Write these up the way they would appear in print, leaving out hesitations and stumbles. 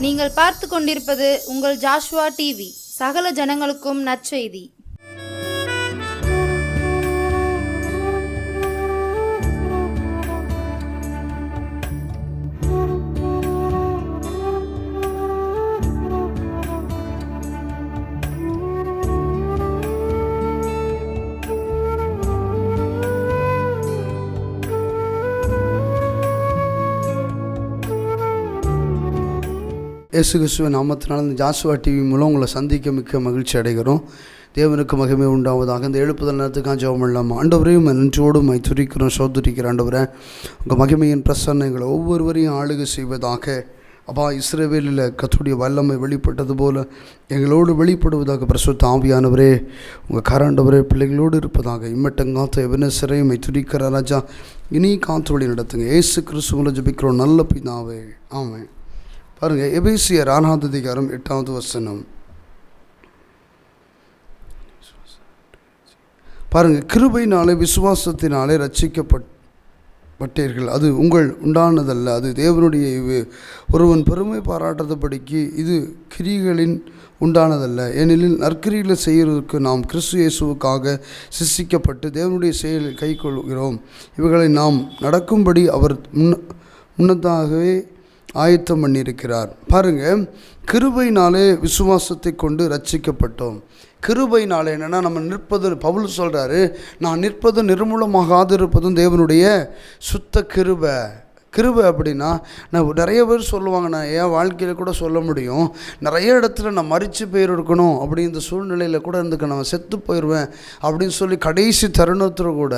நீங்கள் பார்த்து கொண்டிருப்பது உங்கள் ஜாஷுவா டிவி. சகல ஜனங்களுக்கும் நற்செய்தி. இயேசு கிறிஸ்துவின் நாமத்தினால் இந்த ஜாஷுவா டிவி மூலம் உங்களை சந்திக்க மிக்க மகிழ்ச்சி அடைகிறோம். தேவனுக்கு மகிமை உண்டாவதாக. இந்த எழுப்புதல் நேரத்துக்காக ஜெபம் இல்லாமல் ஆண்டவரையும் நன்றியோடும் துதிக்கிறோம், சோதரிக்கிற ஆண்டவரை உங்கள் மகிமையின் பிரசன்னங்களை ஒவ்வொருவரையும் ஆளுகை செய்வதாக. அப்பா, இஸ்ரவேலில் கர்த்தருடைய வல்லமை வெளிப்பட்டது போல் எங்களோடு வெளிப்படுவதாக. பரிசுத்த ஆவியானவரே, உங்கள் கராண்டவரே பிள்ளைகளோடு இருப்பதாக. இம்மட்டங்காத்த எவனேசரையும் துதிக்கிற ராஜா இனி காத்து வழி நடத்துங்க. இயேசு கிறிஸ்துவில ஜெபிக்கிறோம் நல்ல பிதாவே, ஆமென். பாருங்கள், எபேசியர் 6ஆம் அதிகாரம் 8வது வசனம். பாருங்கள், கிருபையினாலே விசுவாசத்தினாலே ரட்சிக்கப்பட்டீர்கள், அது உங்கள் உண்டானதல்ல, அது தேவனுடைய ஈவு. ஒருவன் பெருமை பாராட்டத்தபடிக்கு இது கிரிகளின் உண்டானதல்ல, ஏனெனில் நற்கிரிகளை செய்வதற்கு நாம் கிறிஸ்து இயேசுவுக்காக சிருஷ்டிக்கப்பட்டு தேவனுடைய செயலில் கை கொள்கிறோம். இவைகளை நாம் நடக்கும்படி அவர் முன்னதாகவே ஆயத்தம் பண்ணியிருக்கிறார். பாருங்கள், கிருபையினாலே விசுவாசத்தை கொண்டு ரட்சிக்கப்பட்டோம். கிருபையினாலே என்னென்னா, நம்ம நிற்பது, பவுல் சொல்கிறாரு, நான் நிற்பது நிர்மூலமாகாது இருப்பதும் தேவனுடைய சுத்த கிருபை. கிருபை அப்படின்னா, நான் நிறைய பேர் சொல்லுவாங்க, நான் என் வாழ்க்கையில் கூட சொல்ல முடியும், நிறைய இடத்துல நான் மரித்து போயிருக்கணும் அப்படி இந்த சூழ்நிலையில் கூட இருந்துக்க, நான் செத்து போயிடுவேன் அப்படின்னு சொல்லி கடைசி தருணத்தில் கூட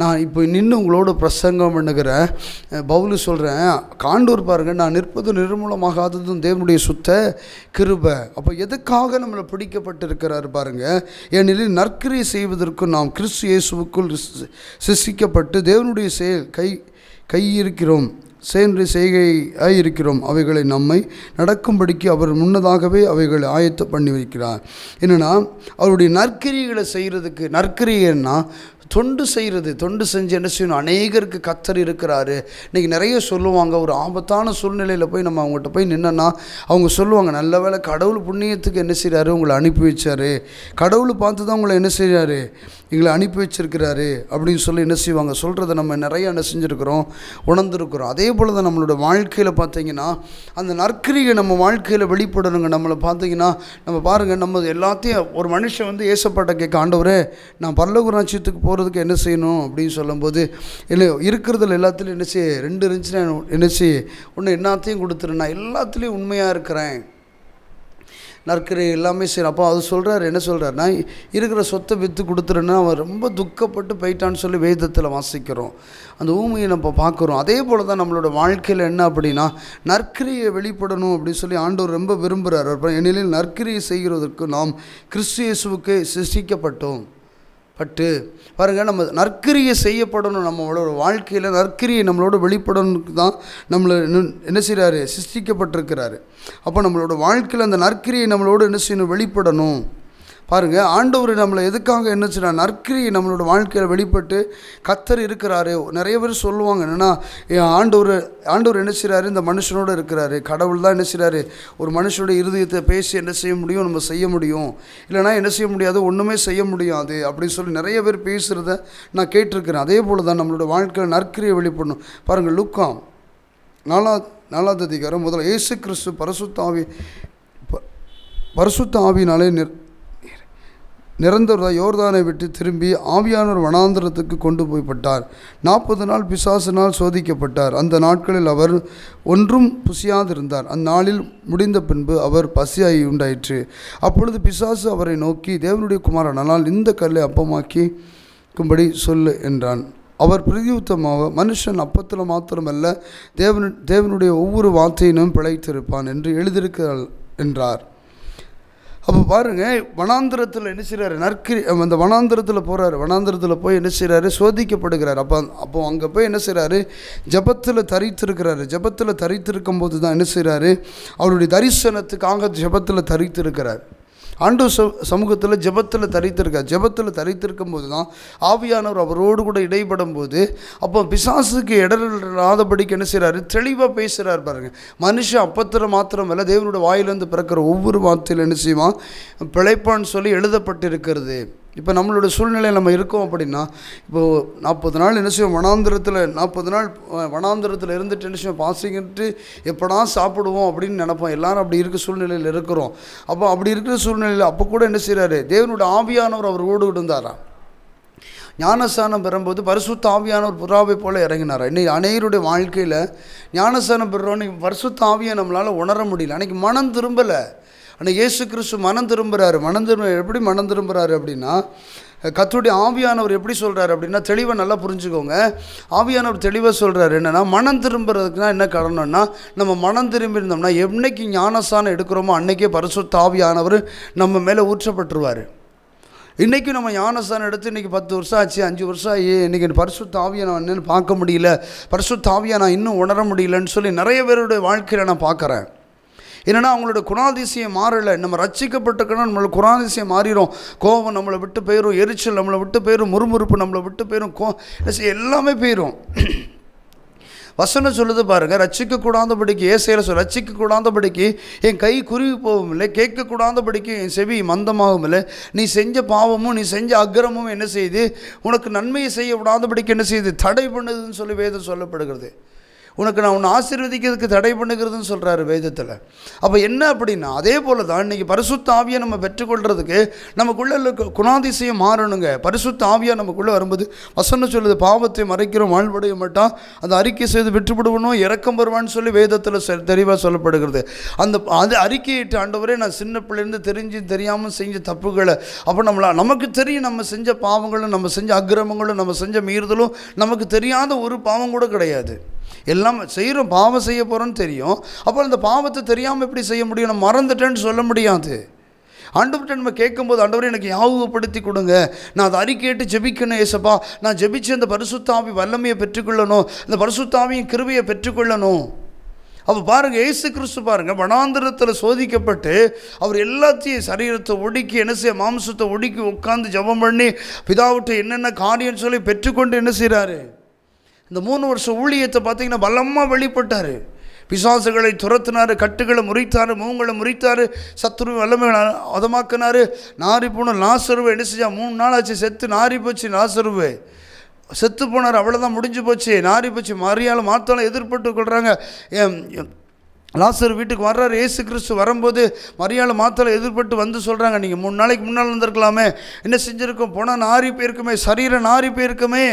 நான் இப்போ நின்று உங்களோட பிரசங்கம் பண்ணுகிறேன். பவுல் சொல்கிறேன், காண்டூர் பாருங்கள், நான் நிற்பது நிர்மூலமாகாததும் தேவனுடைய சுத்த கிருபை. அப்போ எதுக்காக நம்மளை பிடிக்கப்பட்டிருக்கிறாரு பாருங்கள், ஏனெனில் நற்கிரியை செய்வதற்கு நாம் கிறிஸ்து இயேசுவுக்குள் சிருஷ்டிக்கப்பட்டு தேவனுடைய செயல் கையிருக்கிறோம், செய்கையாய் இருக்கிறோம். அவைகளை நம்மை நடக்கும்படிக்கு அவர் முன்னதாகவே அவைகளை ஆயத்த பண்ணி வைக்கிறார். என்னென்னா, அவருடைய நற்கிரிகளை செய்கிறதுக்கு, நற்கிரியன்னா தொண்டு செய்கிறது, தொண்டு செஞ்சு என்ன செய்யணும், அநேகருக்கு கர்த்தர் இருக்கிறாரு. இன்றைக்கி நிறைய சொல்லுவாங்க, ஒரு ஆபத்தான சூழ்நிலையில் போய் நம்ம அவங்ககிட்ட போய் நின்னோன்னா அவங்க சொல்லுவாங்க, நல்ல வேளை கடவுள் புண்ணியத்துக்கு என்ன செய்கிறாரு, உங்களை அனுப்பி வச்சார், கடவுள் பார்த்து தான் உங்களை என்ன செய்கிறாரு, எங்களை அனுப்பி வச்சிருக்கிறாரு அப்படின்னு சொல்லி என்ன செய்வாங்க, சொல்கிறத நம்ம நிறைய என்ன செஞ்சுருக்கிறோம், உணர்ந்துருக்குறோம். அதே போல் தான் நம்மளோட வாழ்க்கையில் பார்த்தீங்கன்னா அந்த நற்கிரியை நம்ம வாழ்க்கையில் வெளிப்படணுங்க. நம்மளை பார்த்தீங்கன்னா நம்ம பாருங்கள், நம்ம எல்லாத்தையும் ஒரு மனுஷன் வந்து ஏசப்பாட்ட கேட்க, ஆண்டவரே நான் பரலோக ராஜ்யத்துக்கு போகிறதுக்கு என்ன செய்யணும் அப்படின்னு சொல்லும்போது, இல்லை இருக்கிறதுல எல்லாத்துலேயும் என்ன செய்ய, 2 இருந்துச்சுன்னா என்ன செய்ய, ஒன்று எல்லாத்தையும் கொடுத்துரு, நான் எல்லாத்துலேயும் உண்மையாக இருக்கிறேன், நற்கிரை எல்லாமே சரி. அப்போ அது சொல்கிறார், என்ன சொல்கிறார், நான் இருக்கிற சொத்தை விற்று கொடுத்துருன்னா அவன் ரொம்ப துக்கப்பட்டு போயிட்டான்னு சொல்லி வேதத்தில் வாசிக்கிறோம். அந்த ஊமையை நம்ம பார்க்குறோம். அதே போல் தான் நம்மளோட வாழ்க்கையில் என்ன அப்படின்னா, நற்கிரியை வெளிப்படணும் அப்படின்னு சொல்லி ஆண்டவர் ரொம்ப விரும்புகிறார். ஏனெனில் நற்கிரியை செய்கிறதற்கு நாம் கிறிஸ்து இயேசுவுக்கு சிருஷ்டிக்கப்பட்டோம் பாருங்கள், நம்ம நற்கிரியை செய்யப்படணும். நம்மளோட வாழ்க்கையில் நற்கிரியை நம்மளோட வெளிப்படணுக்கு தான் நம்மளை என்ன செய்கிறாரு, சிருஷ்டிக்கப்பட்டிருக்கிறாரு. அப்போ நம்மளோட வாழ்க்கையில் அந்த நற்கிரியை நம்மளோட என்ன செய்யணும், வெளிப்படணும். பாருங்கள், ஆண்டவர் நம்மளை எதுக்காக என்ன செய்யணும், நற்கிரியை நம்மளோட வாழ்க்கையில் வெளிப்பட்டு கர்த்தர் இருக்கிறாரு. நிறைய பேர் சொல்லுவாங்க, என்னென்னா ஆண்டவர் என்ன செய்கிறாரு, இந்த மனுஷனோடு இருக்கிறாரு. கடவுள் தான் என்ன செய்கிறாரு, ஒரு மனுஷனோட இருதயத்தை பேசி என்ன செய்ய முடியும், நம்ம செய்ய முடியும், இல்லைனா என்ன செய்ய முடியாது, ஒன்றுமே செய்ய முடியாது அப்படின்னு சொல்லி நிறைய பேர் பேசுகிறத நான் கேட்டிருக்கிறேன். அதே போல் தான் நம்மளோட வாழ்க்கையில் நற்கிரியை வெளிப்படணும். பாருங்கள், லூக்கா 4வது அதிகாரம் முதல்ல, இயேசு கிறிஸ்து பரிசுத்த ஆவியினாலே நிரந்தரமாக யோர்தானை விட்டு திரும்பி ஆவியானவர் வனாந்திரத்துக்கு கொண்டு போய்ப்பட்டார். 40 நாள் பிசாசினால் சோதிக்கப்பட்டார். அந்த நாட்களில் அவர் ஒன்றும் புசியாதிருந்தார். அந்நாளில் முடிந்த பின்பு அவர் பசியாய் உண்டாயிற்று. அப்பொழுது பிசாசு அவரை நோக்கி, தேவனுடைய குமாரனால் இந்த கல்லை அப்பமாக்கும்படி சொல்லு என்றான். அவர் பிரதியுத்தமாக, மனுஷன் அப்பத்தில் மாத்திரமல்ல தேவனுடைய ஒவ்வொரு வார்த்தையினும் பிழைத்திருப்பான் என்று எழுதியிருக்கிறார் என்றார். அப்போ பாருங்கள், வனாந்திரத்தில் என்ன செய்கிறாரு, நற்கிரி அந்த வனாந்திரத்தில் போகிறாரு. வனாந்திரத்தில் போய் என்ன செய்கிறாரு, சோதிக்கப்படுகிறார். அப்போ அங்கே போய் என்ன செய்கிறாரு, ஜபத்தில் தரித்திருக்கிறாரு. ஜபத்தில் தரித்திருக்கும் போது தான் என்ன செய்கிறாரு, அவருடைய தரிசனத்துக்காக ஜபத்தில் தரித்திருக்கிறார். ஆண்டு சமூகத்தில் ஜெபத்தில் தரித்திருக்கார். ஜெபத்தில் தரித்திருக்கும் போது தான் ஆவியானவர் அவரோடு கூட இடைப்படும் போது அப்போ பிசாசுக்கு இடராதபடிக்கு என்ன செய்கிறாரு, தெளிவாக பேசுகிறார் பாருங்கள். மனுஷன் அப்பத்தில் மாத்திரம் இல்லை, தேவனுடைய வாயிலிருந்து பிறக்கிற ஒவ்வொரு வார்த்தையில் என்ன செய்வான், பிழைப்பான்னு சொல்லி எழுதப்பட்டிருக்கிறது. இப்போ நம்மளோட சூழ்நிலையில் நம்ம இருக்கோம் அப்படின்னா, இப்போது 40 நாள் என்ன செய்வோம், 40 நாள் வனாந்திரத்தில் இருந்துட்டு என்ன செய்வோம், பாசிக்கிட்டு எப்படா சாப்பிடுவோம் அப்படின்னு நினைப்போம். எல்லாரும் அப்படி இருக்க சூழ்நிலையில் இருக்கிறோம். அப்போ அப்படி இருக்கிற சூழ்நிலையில் அப்போ கூட என்ன செய்கிறாரு, தேவனுடைய ஆவியானவர் அவரோடு இருந்தாராம். ஞானஸ்தானம் பெறும்போது பரிசுத்த ஆவியானவர் புறாவை போல் இறங்கினாரா. இன்றைக்கி அநேகருடைய வாழ்க்கையில் ஞானஸ்தானம் பெறுறோன்னு பரிசுத்த ஆவியை நம்மளால் உணர முடியல. அன்றைக்கி மனம் திரும்பலை. ஆனால் இயேசு கிறிஸ்து மனம் திரும்புகிறாரு. எப்படி மனம் திரும்புகிறாரு அப்படின்னா, கர்த்தருடைய ஆவியானவர் எப்படி சொல்கிறாரு அப்படின்னா, தெளிவாக நல்லா புரிஞ்சுக்கோங்க. ஆவியானவர் தெளிவாக சொல்கிறாரு என்னென்னா, மனம் திரும்புறதுக்குனா என்ன காரணம்னா, நம்ம மனம் திரும்பியிருந்தோம்னா என்னைக்கு ஞானஸ்தானம் எடுக்கிறோமோ அன்றைக்கே பரிசுத்த ஆவியானவர் நம்ம மேலே ஊற்றப்பட்டுருவார். இன்றைக்கி நம்ம ஞானஸ்தானம் எடுத்து இன்றைக்கி 10 வருஷம் ஆச்சு, 5 வருஷம் ஆகி இன்றைக்கி பரிசுத்த ஆவியை நான் என்னென்னு பார்க்க முடியல, பரிசுத்த ஆவியை நான் இன்னும் உணர முடியலன்னு சொல்லி நிறைய பேருடைய வாழ்க்கையில் நான் பார்க்குறேன். என்னென்னா அவங்களோட குணாதிசயம் மாறலை. நம்ம ரட்சிக்கப்பட்டிருக்கணும், நம்மளோட குணாதிசயம் மாறிடும். கோபம் நம்மளை விட்டு போயிடும், எரிச்சல் நம்மளை விட்டு போயிடும், முறுமுறுப்பு நம்மளை விட்டு போயிடும், எல்லாமே போயிடும். வசனம் சொல்லுது பாருங்கள், ரட்சிக்கக்கூடாதபடிக்கு ஏசையில் சொல்ல, ரட்சிக்கக்கூடாதபடிக்கு என் கை குருவி போகவும் இல்லை, கேட்கக்கூடாதபடிக்கு என் செவி மந்தமாகவும் இல்லை. நீ செஞ்ச பாவமும் நீ செஞ்ச அக்கிரமும் என்ன செய்யுது, உனக்கு நன்மையை செய்ய விடாதபடிக்கு என்ன செய்யுது, தடை பண்ணுதுன்னு சொல்லி வேதம் சொல்லப்படுகிறது. உனக்கு நான் உன்னை ஆசீர்வதிக்கிறதுக்கு தடை பண்ணுகிறதுன்னு சொல்கிறாரு வேதத்தில். அப்போ என்ன அப்படின்னா, அதே போல் தான் இன்றைக்கி பரிசுத்த ஆவியை நம்ம பெற்றுக்கொள்கிறதுக்கு நமக்குள்ளே குணாதிசயம் மாறணுங்க. பரிசுத்த ஆவியாக நமக்குள்ளே வரும்போது வசனம் சொல்லுது, பாவத்தை மறைக்கிறோம் வாழ்வடைய மாட்டான், அந்த அறிக்கை செய்து விட்டுவிடுவனும் இறக்கம் வருவான்னு சொல்லி வேதத்தில் தெளிவாக சொல்லப்படுகிறது. அது அறிக்கையிட்டு, ஆண்டவரே நான் சின்ன பிள்ளைலேருந்து தெரிஞ்சு தெரியாமல் செஞ்ச தப்புகளை, அப்போ நமக்கு தெரியும் நம்ம செஞ்ச பாவங்களும் நம்ம செஞ்ச அக்கிரமங்களும் நம்ம செஞ்ச மீறுதலும் நமக்கு தெரியாத ஒரு பாவம் கூட கிடையாது. எல்லாம் செய்கிறோம், பாவம் செய்ய போகிறோன்னு தெரியும். அப்புறம் அந்த பாவத்தை தெரியாமல் எப்படி செய்ய முடியும், நான் மறந்துட்டேன்னு சொல்ல முடியாது. ஆண்டவர்கிட்ட நம்ம கேட்கும்போது, ஆண்டவரே எனக்கு ஞாபகப்படுத்தி கொடுங்க, நான் அதை அறிக்கையிட்டு ஜெபிக்கணும் ஏசப்பா, நான் ஜெபிச்சு அந்த பரிசுத்த ஆவி வல்லமையை பெற்றுக்கொள்ளணும், அந்த பரிசுத்த ஆவியின் கிருபையை பெற்றுக்கொள்ளணும். அப்போ பாருங்கள், இயேசு கிறிஸ்து பாருங்கள், வனாந்திரத்தில் சோதிக்கப்பட்டு அவர் எல்லாத்தையும் சரீரத்தை ஒடுக்கி என்ன செய்ய, மாம்சத்தை ஒடுக்கி உட்காந்து ஜெபம் பண்ணி பிதாவிட்ட என்னென்ன காரியம்னு சொல்லி பெற்றுக்கொண்டு என்ன செய்கிறாரு, இந்த 3 வருஷம் ஊழியத்தை பார்த்தீங்கன்னா பலமாக வெளிப்பட்டார். பிசாசுகளை துரத்தினார், கட்டுகளை முறித்தார், மூங்களை முறித்தார், சத்துரு வல்லமைகளை அதமாக்கினார். நாரி போன லாசருவை என்ன செஞ்சா, 3 நாள் ஆச்சு செத்து நாரி போச்சு. லாசருவை செத்து போனார், அவ்வளோதான், முடிஞ்சு போச்சு, நாரி போச்சு. மரியாதை மாத்தாலும் எதிர்பட்டு கொள்கிறாங்க. லாசர் வீட்டுக்கு வர்றாரு இயேசு கிறிஸ்து. வரும்போது மரியாதை மாத்தால எதிர்பட்டு வந்து சொல்கிறாங்க, நீங்கள் 3 நாளைக்கு முன்னால் வந்திருக்கலாமே, என்ன செஞ்சுருக்கோம், போனால் நாரி போயிருக்குமே, சரீரம் நாரி போயிருக்குமே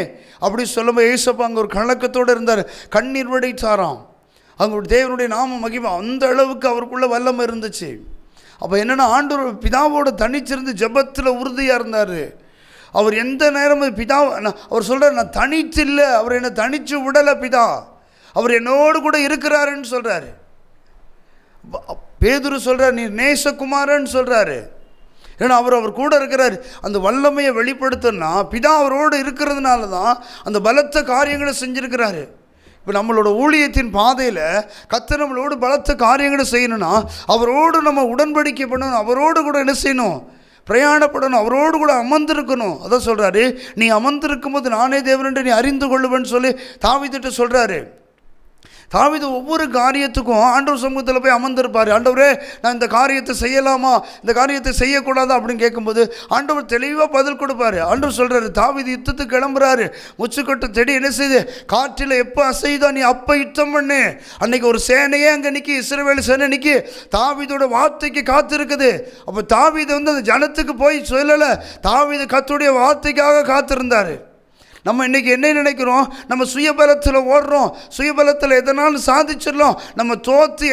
அப்படி சொல்லும்போது ஏசப்பா அங்கே ஒரு கலக்கத்தோடு இருந்தார், கண்ணீர் வடித்தாராம். அங்கே தேவனுடைய நாம மகிமை அந்த அளவுக்கு அவருக்குள்ளே வல்லமை இருந்துச்சு. அப்போ என்னென்னா, ஆண்டவர் பிதாவோட தனிச்சிருந்து ஜெபத்தில் உறுதியாக இருந்தார். அவர் எந்த நேரமும் அவர் சொல்கிறார், நான் தனிச்சு இல்லை, அவர் என்னை தனிச்சு விடலை பிதா, அவர் என்னோடு கூட இருக்கிறாருன்னு சொல்கிறாரு. பேதுரு சொல்கிறார், நீ நேசகுமாரன்னு சொல்கிறாரு. ஏன்னா அவர் கூட இருக்கிறார். அந்த வல்லமையை வெளிப்படுத்தினா பிதா அவரோடு இருக்கிறதுனால தான் அந்த பலத்த காரியங்களை செஞ்சுருக்கிறாரு. இப்போ நம்மளோட ஊழியத்தின் பாதையில் கர்த்தர் நம்மளோடு பலத்த காரியங்களை செய்யணும்னா அவரோடு நம்ம உடன்படிக்கை பண்ணணும், அவரோடு கூட என்ன செய்யணும், பிரயாணப்படணும், அவரோடு கூட அமர்ந்திருக்கணும். அதான் சொல்கிறாரு, நீ அமர்ந்திருக்கும் போது நானே தேவன் என்று நீ அறிந்து கொள்ளுவேன்னு சொல்லி தாவீதுட்ட சொல்கிறாரு. தாவீது ஒவ்வொரு காரியத்துக்கும் ஆண்டவர் சமூகத்தில் போய் அமர்ந்திருப்பார். ஆண்டவரே நான் இந்த காரியத்தை செய்யலாமா, இந்த காரியத்தை செய்யக்கூடாதா அப்படின்னு கேட்கும்போது ஆண்டவர் தெளிவாக பதில் கொடுப்பார். ஆண்டவர் சொல்கிறாரு, தாவீது யுத்தத்துக்கு கிளம்புறாரு, முச்சுக்கொட்டை செடி என்ன செய்யுது, காற்றில் எப்போ அசைதோ நீ அப்போ யுத்தம் பண்ணு. அன்னைக்கு ஒரு சேனையே அங்கே நிற்கி, இஸ்ரவேல் சேனை நிற்கி, தாவீதோட வார்த்தைக்கு காத்திருக்குது. அப்போ தாவீது அந்த ஜனத்துக்கு போய் சொல்லலை, தாவீது கர்த்தருடைய வார்த்தைக்காக காத்திருந்தார். நம்ம இன்றைக்கி என்ன நினைக்கிறோம், நம்ம சுயபலத்தில் ஓடுறோம், சுயபலத்தில் எதனாலும் சாதிச்சிடலாம், நம்ம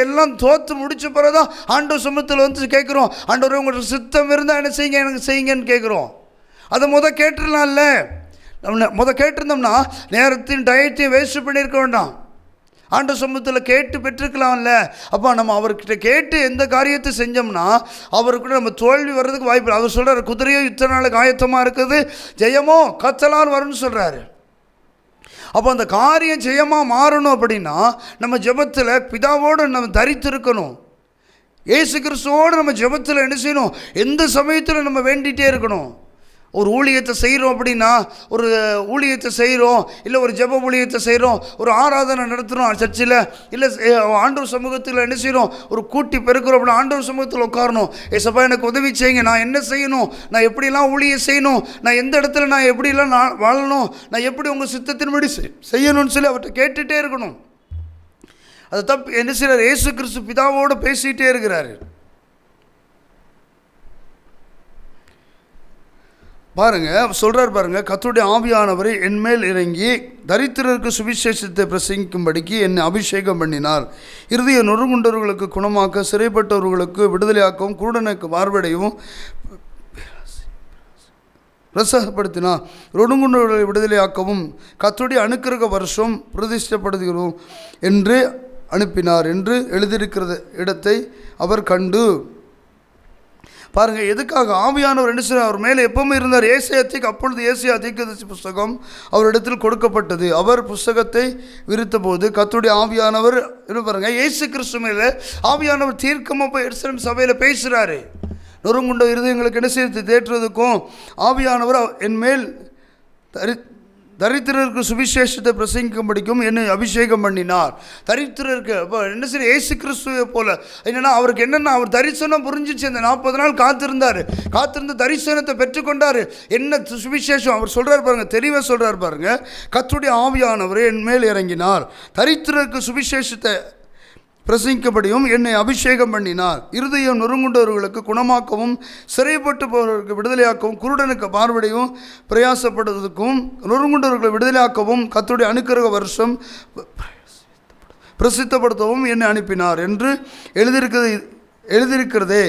எல்லாம் தோற்று முடிச்ச பிறகுதான் ஆண்டவர் சமூகத்தில் வந்து கேட்குறோம், ஆண்டவர் உங்களுக்கு சித்தம் இருந்தால் என்ன செய்யுங்க, எனக்கு செய்யுங்கன்னு கேட்குறோம். அதை கேட்டுடலாம்ல. கேட்டிருந்தோம்னா நேரத்தையும் டயத்தையும் வேஸ்ட் பண்ணியிருக்க வேண்டாம், ஆண்டவர் சமூகத்தில் கேட்டு பெற்றுக்கலாம்ல. அப்போ நம்ம அவர்கிட்ட கேட்டு எந்த காரியத்தை செஞ்சோம்னா அவருக்கூட நம்ம தோல்வி வர்றதுக்கு வாய்ப்பு இல்லை. அவர் சொல்கிறார், குதிரையோ இத்தனை நாளுக்கு ஆயத்தமாக இருக்குது, ஜெயமோ கத்தலான்னு வரும்னு சொல்கிறாரு. அப்போ அந்த காரியம் ஜெயமாக மாறணும் அப்படின்னா நம்ம ஜெபத்தில் பிதாவோடு நம்ம தரித்திருக்கணும். இயேசு கிறிஸ்துவோடு நம்ம ஜெபத்தில் என்ன செய்யணும்? எந்த சமயத்தில் நம்ம வேண்டிகிட்டே இருக்கணும். ஒரு ஊழியத்தை செய்கிறோம் அப்படின்னா, ஒரு ஊழியத்தை செய்கிறோம், இல்லை ஒரு ஜெப ஊழியத்தை செய்கிறோம், ஒரு ஆராதனை நடத்துகிறோம் சர்ச்சில், இல்லை ஆண்டவர் சமூகத்தில் என்ன செய்கிறோம்? ஒரு கூட்டி பெருக்கிறோம் அப்படின்னா ஆண்டவர் சமூகத்தில் உட்காரணும். ஏசப்பா எனக்கு உதவி செய்யுங்க, நான் என்ன செய்யணும், நான் எப்படிலாம் ஊழியம் செய்யணும், நான் எந்த இடத்துல நான் எப்படிலாம் நான் வாழணும், நான் எப்படி உங்கள் சித்தத்தின்படி செய்யணும்னு சொல்லி அவர்கிட்ட கேட்டுகிட்டே இருக்கணும். அதை தப்பு என்ன செய்கிறார்? இயேசு கிறிஸ்து பிதாவோடு பேசிகிட்டே இருக்கிறாரு. பாருங்க, சொல்கிறார் பாருங்க, கர்த்தருடைய ஆவியானவரை என்மேல் இறங்கி தரித்திரருக்கு சுவிசேஷத்தை பிரசங்கிக்கும்படிக்கு என்னை அபிஷேகம் பண்ணினார். இருதய நொறுங்குண்டவர்களுக்கு குணமாக்க, சிறைப்பட்டவர்களுக்கு விடுதலையாக்கவும், குருடனுக்கு பார்வையடையவும் பிரசகப்படுத்தினார். நொறுங்குண்டவர்களை விடுதலையாக்கவும் கர்த்தருடைய அனுக்கிரக வருஷம் பிரதிஷ்டப்படுகிறோம் என்று அனுப்பினார் என்று எழுதியிருக்கிற இடத்தை அவர் கண்டு. பாருங்கள், எதுக்காக? ஆவியானவர் என்ன செய்ய அவர் மேலே எப்பவுமே இருந்தார். ஏசாயாவுக்கு அப்பொழுது ஏசாயா தீர்க்கதரிசி புஸ்தகம் அவரிடத்தில் கொடுக்கப்பட்டது. அவர் புஸ்தகத்தை விரித்த போது கர்த்தருடைய ஆவியானவர் என்ன பாருங்க, இயேசு கிறிஸ்து மேலே ஆவியானவர் தீர்க்கமாக போய் எருசலேம் சபையில் பேசுகிறாரு. நொறுங்குண்ட இருதயங்களுக்கு என்ன செய்து தேற்றுவதற்கும் ஆவியானவர் என் மேல் தரித்திரருக்கு சுவிசேஷத்தை பிரசங்கிக்கும்படிக்கும் என்னை அபிஷேகம் பண்ணினார். தரித்திரருக்கு அப்போ என்ன சரி, இயேசு கிறிஸ்துவை போல என்னென்னா அவருக்கு என்னென்னா அவர் தரிசனம் புரிஞ்சிச்சு. அந்த 40 நாள் காத்திருந்த தரிசனத்தை பெற்றுக்கொண்டார். என்ன சுவிசேஷம் அவர் சொல்கிறார் பாருங்கள், தெளிவாக சொல்கிறார் பாருங்கள். கர்த்தருடைய ஆவியானவரே என் மேல் இறங்கினார், தரித்திரருக்கு சுவிசேஷத்தை பிரசங்கிக்கப்படியும் என்னை அபிஷேகம் பண்ணினார். இருதயம் நொறுங்குண்டவர்களுக்கு குணமாக்கவும், சிறைப்பட்டு போவர்களுக்கு விடுதலையாக்கவும், குருடனுக்கு பார்வையடையவும் பிரயாசப்படுவதற்கும், நொறுங்குண்டவர்களை விடுதலையாக்கவும் கர்த்தருடைய அனுக்கிரக வருஷம் பிரசித்தப்படுத்தவும் என்னை அனுப்பினார் என்று எழுதியிருக்கிறதே.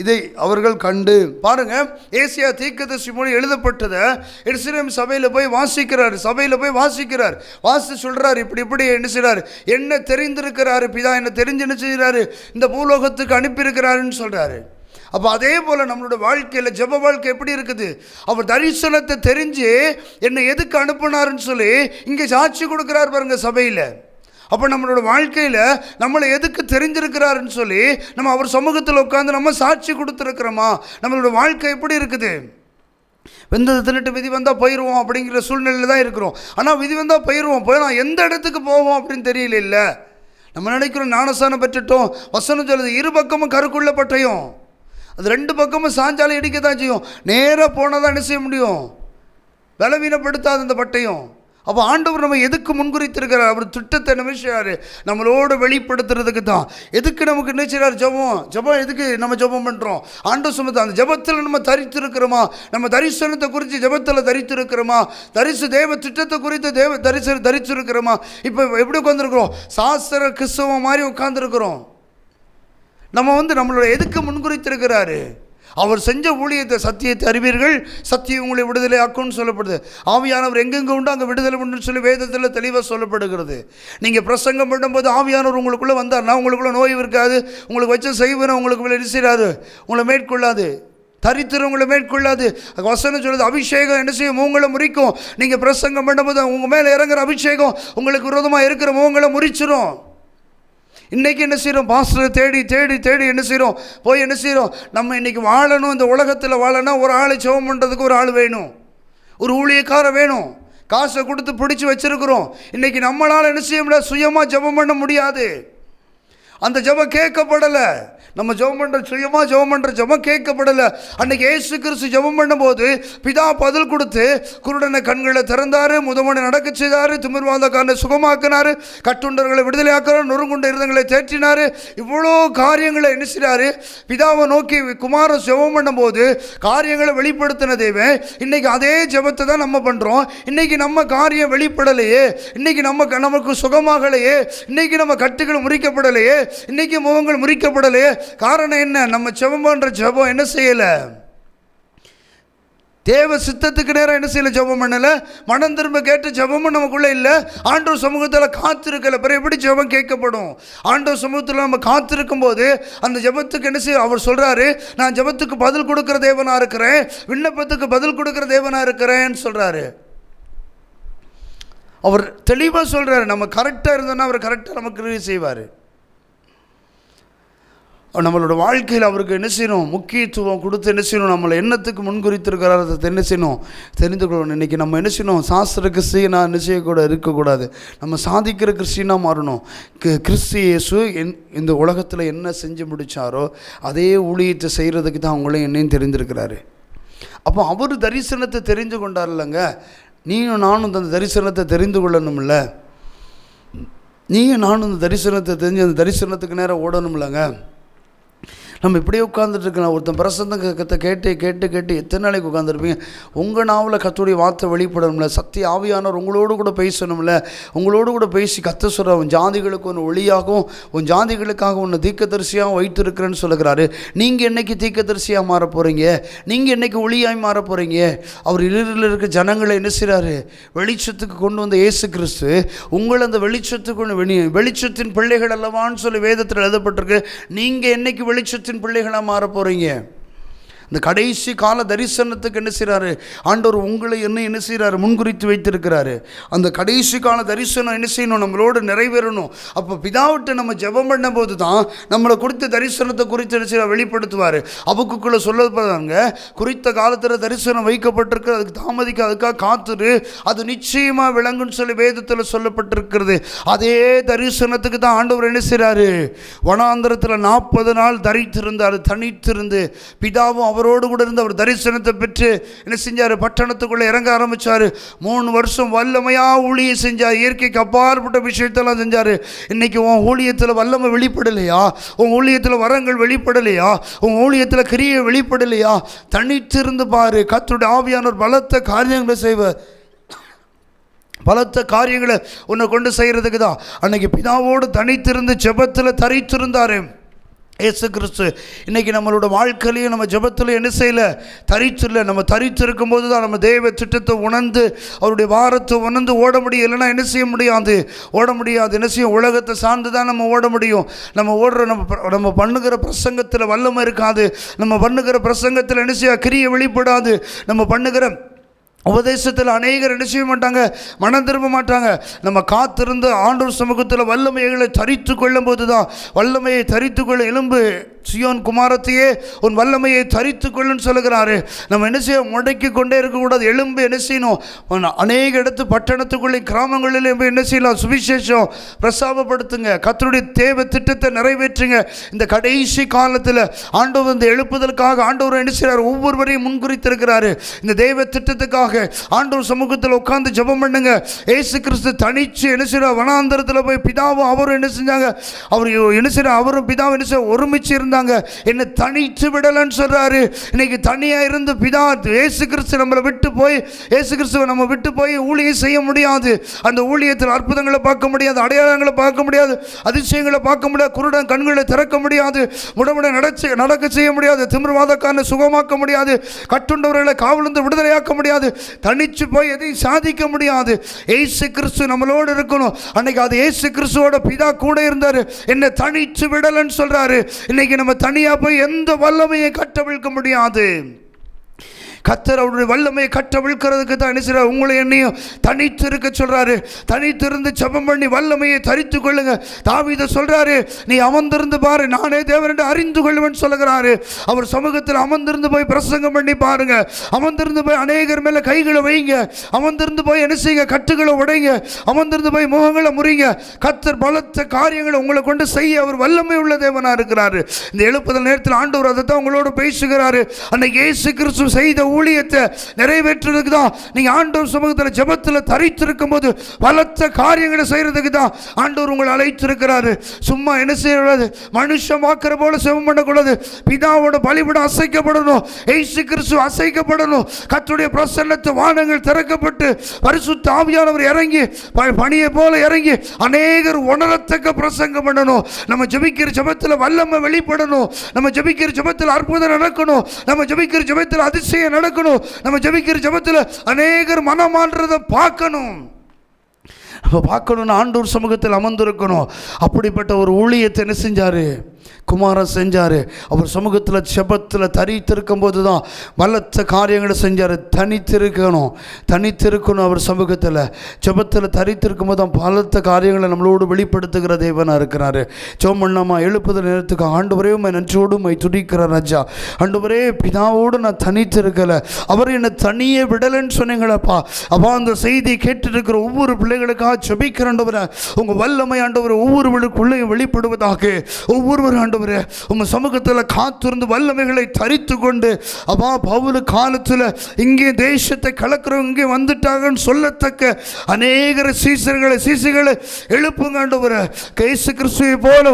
இதை அவர்கள் கண்டு. பாருங்க, ஏசாயா தீர்க்கதரிசி மூலம் எழுதப்பட்டதை எருசலேம் சபையில் போய் வாசிக்கிறார். வாசித்து சொல்கிறார், இப்படி என்ன செய்கிறார்? என்ன தெரிந்திருக்கிறாரு பிதா, என்ன தெரிஞ்சு என்ன செய்கிறாரு? இந்த பூலோகத்துக்கு அனுப்பியிருக்கிறாருன்னு சொல்கிறாரு. அப்போ அதே போல் நம்மளோட வாழ்க்கையில் ஜெப வாழ்க்கை எப்படி இருக்குது? அவர் தரிசனத்தை தெரிஞ்சு என்னை எதுக்கு அனுப்புனாருன்னு சொல்லி இங்கே சாட்சி கொடுக்குறார் பாருங்க சபையில். அப்போ நம்மளோட வாழ்க்கையில் நம்மளை எதுக்கு தெரிஞ்சிருக்கிறாருன்னு சொல்லி நம்ம அவர் சமூகத்தில் உட்காந்து நம்ம சாட்சி கொடுத்துருக்குறோமா? நம்மளோட வாழ்க்கை எப்படி இருக்குது? வெந்தது தின்னுட்டு விதி வந்தால் போயிடுவோம் அப்படிங்கிற சூழ்நிலையில் தான் இருக்கிறோம். ஆனால் விதி வந்தால் போய் நான் எந்த இடத்துக்கு போவோம் அப்படின்னு தெரியல. இல்லை, நம்ம நினைக்கிறோம் ஞானஸ்தானம் பெற்றுட்டோம், வசனம் சொல்லுது இரு பக்கமும் கருக்குள்ள பட்டயம், அது 2 பக்கமும் சாஞ்சாலை இடிக்க தான் செய்யும். நேராக போனால் தான் என்ன செய்ய முடியும்? பலவீனப்படுத்தாது அந்த பட்டயம். அப்போ ஆண்டவர் நம்ம எதுக்கு முன்குறித்திருக்கிறார்? அவர் திட்டத்தை நிமிஷாரு நம்மளோட வெளிப்படுத்துறதுக்கு தான். எதுக்கு நமக்கு நினைச்சார்? ஜபம் எதுக்கு நம்ம ஜபம் பண்ணுறோம்? ஆண்டவர் சொன்னது அந்த ஜபத்தில் நம்ம தரித்திருக்கிறோமா? நம்ம தரிசனத்தை குறித்து ஜபத்தில் தரித்திருக்கிறோமா? தேவ திட்டத்தை குறித்து தரித்திருக்கிறோமா? இப்போ எப்படி உட்காந்துருக்குறோம்? சாஸ்திர கிறிஸ்தவ மாதிரி உட்காந்துருக்குறோம். நம்ம நம்மளோட எதுக்கு முன்குறித்திருக்கிறாரு? அவர் செஞ்ச ஊழியத்தை, சத்தியத்தை அறிவீர்கள், சத்தியம் உங்களை விடுதலை ஆக்கும்னு சொல்லப்படுது. ஆவியானவர் எங்கெங்கே உண்டு அங்கே விடுதலை உண்டுன்னு சொல்லி வேதத்தில் தெளிவாக சொல்லப்படுகிறது. நீங்கள் பிரசங்கம் பண்ணும்போது ஆவியானவர் உங்களுக்குள்ளே வந்தார்னா உங்களுக்குள்ளே நோய் இருக்காது, உங்களுக்கு வச்ச செய்வனை உங்களுக்கு என்ன செய்யாது? உங்களை மேற்கொள்ளாது, தரித்திரம் உங்களை மேற்கொள்ளாது. வசனம் சொல்லுது அபிஷேகம் என்ன செய்யும்? உங்களை முறிக்கும். நீங்கள் பிரசங்கம் பண்ணும்போது உங்கள் மேலே இறங்குற அபிஷேகம் உங்களுக்கு விரோதமாக இருக்கிற உங்களை முறிச்சிடும். இன்றைக்கி என்ன செய்கிறோம்? பாஸ்டரை தேடி என்ன செய்கிறோம்? போய் என்ன செய்கிறோம்? நம்ம இன்றைக்கி வாழணும், இந்த உலகத்தில் வாழணும், ஒரு ஆளை ஜெபம் பண்ணுறதுக்கு ஒரு ஆள் வேணும், ஒரு ஊழியக்காரர் வேணும். காசை கொடுத்து பிடிச்சி வச்சுருக்குறோம். இன்றைக்கி நம்மளால் என்ன செய்ய முடியாது? சுயமாக ஜெபம் பண்ண முடியாது. அந்த ஜெபம் கேட்கப்படலை. நம்ம ஜெபம் பண்ணுற சுயமாக ஜெபம் பண்ணுற ஜெபம் கேட்கப்படலை. அன்றைக்கி இயேசு கிறிஸ்து ஜெபம் பண்ணும்போது பிதா பதில் கொடுத்து குருடனை கண்களை திறந்தார், முதுமனை நடக்க செய்தார், திமிர்வாதக்காரனை சுகமாக்கினார், கட்டுண்டவர்களை விடுதலையாக்கிறார், நொறுங்குண்ட இருதயங்களை தேற்றினார். இவ்வளோ காரியங்களை என்ன செய்கிறாரு? பிதாவை நோக்கி குமாரன் ஜெபம் பண்ணும்போது காரியங்களை வெளிப்படுத்தின தேவன் இன்றைக்கி அதே ஜெபத்தை தான் நம்ம பண்ணுறோம். இன்றைக்கி நம்ம காரியம் வெளிப்படலையே, இன்றைக்கி நமக்கு சுகமாகலையே, இன்றைக்கி நம்ம கட்டுகள் முறிக்கப்படலையே, இன்றைக்கி முகங்கள் முறிக்கப்படலையே. காரணம் என்ன? நம்ம ஜெபம் பண்ற ஜெபம் என்ன செய்யல? தேவ சித்தத்துக்கு நேரம் என்ன செய்யல? ஜெபம் பண்ணல. மனம் திரும்ப கேட்டு ஜெபமும் நமக்குள்ள இல்லை. ஆண்டவர் சமூகத்தில் காத்திருக்கல. பிறகு எப்படி ஜெபம் கேட்கப்படும்? ஆண்டவர் சமூகத்தில் நம்ம காத்திருக்கும் போது அந்த ஜெபத்துக்கு என்ன செய்ய? அவர் சொல்றாரு, நான் ஜெபத்துக்கு பதில் கொடுக்கிற தேவனா இருக்கிறேன், விண்ணப்பத்துக்கு பதில் கொடுக்கிற தேவனா இருக்கிறேன்னு சொல்றாரு. அவர் தெளிவாக சொல்றாரு. நம்ம கரெக்டாக இருந்தோன்னா அவர் கரெக்டாக நமக்கு செய்வார். நம்மளோட வாழ்க்கையில் அவருக்கு என்ன செய்யணும், முக்கியத்துவம் கொடுத்து என்ன செய்யணும், நம்மளை என்னத்துக்கு முன்குறித்திருக்கிறார் அதை என்ன செய்யணும், தெரிந்து கொள்ளணும். இன்றைக்கி நம்ம என்ன செய்யணும், சாஸ்திர கிறிஸ்டியனாக என்ன செய்யக்கூடாது, இருக்கக்கூடாது. நம்ம சாதிக்கிற கிறிஸ்டியனாக மாறணும். கிறிஸ்து இயேசு இந்த உலகத்தில் என்ன செஞ்சு முடித்தாரோ அதே ஊழியத்தை செய்கிறதுக்கு தான் அவங்களையும் என்னையும் தெரிந்திருக்கிறாரு. அப்போ அவர் தரிசனத்தை தெரிந்து கொண்டார் இல்லைங்க, நீயும் நானும் அந்த தரிசனத்தை தெரிந்து கொள்ளணும்ல. நீயும் நானும் அந்த தரிசனத்தை தெரிஞ்சு அந்த தரிசனத்துக்கு நேரம் ஓடணும் இல்லைங்க. நம்ம இப்படியே உட்காந்துட்ருக்கலாம். ஒருத்தன் பிரசங்கத்தை கேட்டு கேட்டு கேட்டு எத்தனை நாளைக்கு உட்காந்துருப்பீங்க? உங்கள் நாவில் கர்த்தருடைய வார்த்தை வெளிப்படணும்ல. சத்திய ஆவியானவர் உங்களோடு கூட பேசணும்ல. உங்களோடு கூட பேசி கத்த சொல்கிற உன் ஜாதிகளுக்கு ஒன்று ஒளியாகவும் உன் ஜாதிகளுக்காக ஒன்று தீர்க்கதரிசியாகவும் வைத்திருக்கிறேன்னு சொல்லுகிறாரு. நீங்கள் என்றைக்கு தீர்க்கதரிசியாக மாற போகிறீங்க? நீங்கள் என்றைக்கு ஒளியாய் மாற போகிறீங்க? அவர் இருளில் இருக்க ஜனங்களை என்ன செய்கிறாரு, வெளிச்சத்துக்கு கொண்டு வந்த இயேசு கிறிஸ்து உங்களை அந்த வெளிச்சத்துக்கு வெளிச்சத்தின் பிள்ளைகள் அல்லவான்னு சொல்லி வேதத்தில் எழுதப்பட்டிருக்கு. நீங்கள் என்றைக்கு வெளிச்சத்தின் பிள்ளைகளாக மாற போகிறீங்க? இந்த கடைசி கால தரிசனத்துக்கு என்ன செய்கிறாரு ஆண்டவர், உங்களை என்ன செய்கிறாரு, முன்குறித்து வைத்திருக்கிறாரு. அந்த கடைசி கால தரிசனம் என்ன செய்யணும், நம்மளோடு நிறைவேறணும். அப்போ பிதாவிட்ட நம்ம ஜெபம் பண்ணும் போது தான் நம்மளை குறித்த தரிசனத்தை குறித்து என்ன செய்ய வெளிப்படுத்துவார். அபுக்குக்குள்ளே சொல்லப்படுறாங்க, குறித்த காலத்தில் தரிசனம் வைக்கப்பட்டிருக்கு, அதுக்கு தாமதிக்க, அதுக்காக காத்துரு, அது நிச்சயமாக விளங்குன்னு சொல்லி வேதத்தில் சொல்லப்பட்டிருக்கிறது. அதே தரிசனத்துக்கு தான் ஆண்டவர் என்ன செய்கிறாரு, வனாந்தரத்தில் 40 நாள் தரித்திருந்தார். தனித்திருந்து பிதாவும் அவரோடு கூட இருந்து அவர் தரிசனத்தை பெற்று என்ன செஞ்சார், பட்டணத்துக்குள்ளே இறங்க ஆரம்பித்தார். 3 வருஷம் வல்லமையாக ஊழியம் செஞ்சார். இயற்கைக்கு அப்பாற்பட்ட விஷயத்தெல்லாம் செஞ்சார். இன்றைக்கி உன் ஊழியத்தில் வல்லமை வெளிப்படலையா? உன் ஊழியத்தில் வரங்கள் வெளிப்படலையா? உன் ஊழியத்தில் கிரியை வெளிப்படலையா? தனித்திருந்து பாரு. கர்த்தருடைய ஆவியானவர் பலத்த காரியங்களை செய்வார். பலத்த காரியங்களை உன்னை கொண்டு செய்கிறதுக்கு தான் அன்னைக்கு பிதாவோடு தனித்திருந்து ஜெபத்தில் தரித்திருந்தார் இயேசு கிறிஸ்து. இன்றைக்கி நம்மளோட வாழ்க்கையிலையும் நம்ம ஜெபத்தில் என்ன செய்யலை, தரித்தில்லை. நம்ம தரித்திருக்கும் போது தான் நம்ம தேவ திட்டத்தை உணர்ந்து அவருடைய வாரத்தை உணர்ந்து ஓட முடியும். இல்லைன்னா என்ன செய்ய முடியாது, ஓட முடியாது. என்ன செய்யும், உலகத்தை சார்ந்து தான் நம்ம ஓட முடியும். நம்ம ஓடுற நம்ம பண்ணுகிற பிரசங்கத்தில் வல்லமை இருக்காது. நம்ம பண்ணுகிற பிரசங்கத்தில் என்ன செய்ய, கிரியை வெளிப்படாது. நம்ம பண்ணுகிற உபதேசத்தில் அநேகர் என்ன செய்ய மாட்டாங்க, மனம் திரும்ப மாட்டாங்க. நம்ம காத்திருந்து ஆண்டவர் சமூகத்தில் வல்லமைகளை தரித்து கொள்ளும் போது தான், வல்லமையை தரித்து கொள்ள எலும்பு சியோன் குமாரத்தையே உன் வல்லமையை தரித்து கொள்ளுன்னு சொல்லுகிறாரு. நம்ம என்ன செய்ய, முடக்கி கொண்டே இருக்கக்கூடாது. எலும்பு என்ன செய்யணும், அநேக இடத்து பட்டணத்துக்குள்ளே கிராமங்களில் என்ன செய்யலாம், சுவிசேஷம் பிரசாபப்படுத்துங்க. கர்த்தருடைய தேவ திட்டத்தை நிறைவேற்றுங்க. இந்த கடைசி காலத்தில் ஆண்டவர் இந்த எழுப்புதலுக்காக ஆண்டவர் என்ன செய்கிறார், ஒவ்வொருவரையும் முன்குறித்திருக்கிறாரு. இந்த தேவ திட்டத்துக்காக ஆண்டவர் சமூகத்தில் உட்கார்ந்து ஜெபம் பண்ணுங்க. இயேசு கிறிஸ்து தனிச்சு என்ன செய்யறார், வனாந்தரத்தில் போய் பிதாவும் அவரும் என்ன செஞ்சாங்க, அவர் என்ன செய்யறார், அவரும் பிதாவும் என்ன செய்ய ஒருமிச்சு இருந்தாங்க. என்ன தனிச்சு விடலன்னு சொல்றாரு. இன்னைக்கு தனியா இருந்து பிதா இயேசு கிறிஸ்து நம்மளை விட்டு போய், இயேசு கிறிஸ்துவை நம்ம விட்டு போய் ஊழியம் செய்ய முடியாது. அந்த ஊழியத்தில் அற்புதங்களை பார்க்க முடியாது, அடையாளங்களை பார்க்க முடியாது, அதிசயங்களை பார்க்க முடியாது, குருடன் கண்களை திறக்க முடியாது, முடமுட நடக்க செய்ய முடியாது, திமிர்வாதக்காரனை சுகமாக்க முடியாது, கட்டுண்டவர்களை காவலிருந்து விடுதலையாக்க முடியாது, தனிச்சு போய் எதையும் சாதிக்க முடியாது. இயேசு கிறிஸ்து நம்மளோடு இருக்கணும். அன்னைக்கு அது இயேசு கிறிஸ்துவோட பிதா கூட இருந்தாரு. என்ன தனிச்சு விடலன்னு சொல்றாரு. இன்னைக்கு நம்ம தனியா போய் எந்த வல்லமையை கட்டவிழ்க்க முடியாது. கர்த்தர் அவருடைய வல்லமையை கட்டவிழ்க்கிறதுக்கு தான் என்ன செய்றார், உங்களை என்னையும் தனித்து இருக்க சொல்றாரு. தனித்திருந்து ஜெபம் பண்ணி வல்லமையை தரித்து கொள்ளுங்க. தாவீது சொல்றாரு, நீ அமர்ந்திருந்து பாரு, நானே தேவன் என்று அறிந்து கொள்வேன் சொல்லுகிறாரு. அவர் சமூகத்தில் அமர்ந்திருந்து போய் பிரசங்கம் பண்ணி பாருங்க. அமர்ந்திருந்து போய் அநேகர் மேல கைகளை வைங்க. அமர்ந்திருந்து போய் என்ன செய்யுங்க, கட்டுகளை உடைங்க. அமர்ந்திருந்து போய் முகங்களை முறிங்க. கர்த்தர் பலத்த காரியங்களை உங்களை கொண்டு செய்ய அவர் வல்லமை உள்ள தேவனா இருக்கிறாரு. இந்த எழுப்புதல் நேரத்தில் ஆண்டவர் அதை தான் உங்களோடு பேசுகிறாரு. அன்னைக்கு இயேசு கிறிஸ்து செய்த ஊழியத்தை நிறைவேற்றுறதுக்கு தான் நீங்க ஆண்டவர் சமூகத்தில் ஜெபத்தில் தரித்திருக்கும் போது பலத்த காரியங்களை செய்யறதுக்கு தான் ஆண்டவர் உங்களை அழைத்திருக்கிறாரு. சும்மா என்ன செய்யக்கூடாது, மனுஷமாக்குற போல ஜெபம் பண்ணக்கூடாது. பிதாவோட பலிபீடம் அசைக்கப்படணும். இயேசு கிறிஸ்து அசைக்கப்படணும். கர்த்தருடைய பிரசன்னத்தை வானங்கள் திறக்கப்பட்டு பரிசுத்த ஆவியானவர் இறங்கி பனியை போல இறங்கி அநேகர் உணரத்தக்க பிரசங்கம் பண்ணணும். நம்ம ஜெபிக்கிற ஜெபத்தில் வல்லமை வெளிப்படணும். நம்ம ஜெபிக்கிற ஜெபத்தில் அற்புதம் நடக்கணும். நம்ம ஜெபிக்கிற ஜெபத்தில் அதிசயம் நடக்கணும். நம்ம ஜெபிக்கிற ஜெபத்தில் அநேகர் மனமான்றதை பார்க்கணும். அப்போ பார்க்கணும்னு ஆண்டவர் சமூகத்தில் அமர்ந்திருக்கணும். அப்படிப்பட்ட ஒரு ஊழியத்தை என்ன செஞ்சார், குமாரன் செஞ்சார். அவர் சமூகத்தில் ஜெபத்தில் தரித்திருக்கும் போது தான் பலத்த காரியங்களை செஞ்சார். தனித்திருக்கணும் அவர் சமூகத்தில் ஜெபத்தில் தரித்திருக்கும் போது தான் பலத்த காரியங்களை நம்மளோடு வெளிப்படுத்துகிற தேவனாக இருக்கிறார். ஜெபம் பண்ணாமா எழுப்புதல் நேரத்துக்கு ஆண்டவரே உம்மை நன்றியோடு உம்மை துதிக்கிற ராஜா. ஆண்டவரே பிதாவோடு நான் தனித்திருக்கலை, அவர் என்னை தனியே விடலைன்னு சொன்னீங்களப்பா. அப்பா அந்த செய்தியை கேட்டுருக்கிற ஒவ்வொரு பிள்ளைகளுக்காக ஜெபிக்கிற ஆண்டவரே, உங்கள் வல்லமை ஆண்டவரே ஒவ்வொருவருக்குள்ளேயும் வெளிப்படுவதாக. ஒவ்வொருவர் ஆண்டவரே உங்கள் சமூகத்தில் காத்திருந்து வல்லமைகளை தரித்து கொண்டு அப்பா பவுல் காலத்தில் இங்கே தேசத்தை கலக்கிறவங்க இங்கே வந்துட்டாங்கன்னு சொல்லத்தக்க அநேகர சீசர்களை எழுப்புங்க ஆண்டவரே. இயேசு கிறிஸ்துவை போல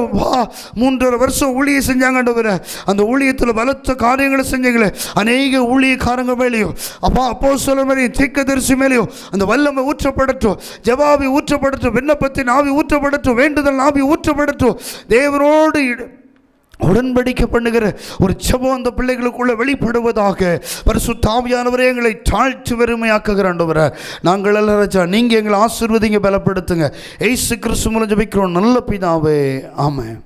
3.5 வருஷம் ஊழியம் செஞ்சாங்க ஆண்டவரே. அந்த ஊழியத்தில் பலத்த காரியங்களை செஞ்சீங்களே, அநேக ஊழியக்காரங்க மேலேயும் அப்பா அப்போஸ்தலர் மேலேயும் தீர்க்கதரிசி மேலேயும் அந்த வல்லமை ஊற்றப்படட்டும், ஜெபாவி ஊற்றப்படட்டும், விண்ணப்பத்தின் ஆவி ஊற்றப்படட்டும், வேண்டுதல் ஆவி ஊற்றப்படட்டும். தேவனோடு உடன்படிக்கை பண்ணுகிற ஒரு ஜெபம் அந்த பிள்ளைகளுக்குள்ள வெளிப்படுவதாக. பரிசுத்த ஆவியானவரே எங்களை தாழ்த்தி வெறுமையாக்குகிற ஆண்டவரே, நாங்கள் அல்ல ராஜா, நீங்கள் எங்களை ஆசீர்வதிங்க, பலப்படுத்துங்க. இயேசு கிறிஸ்து மூலம் ஜெபிக்கிறோம் நல்ல பிதாவே, ஆமென்.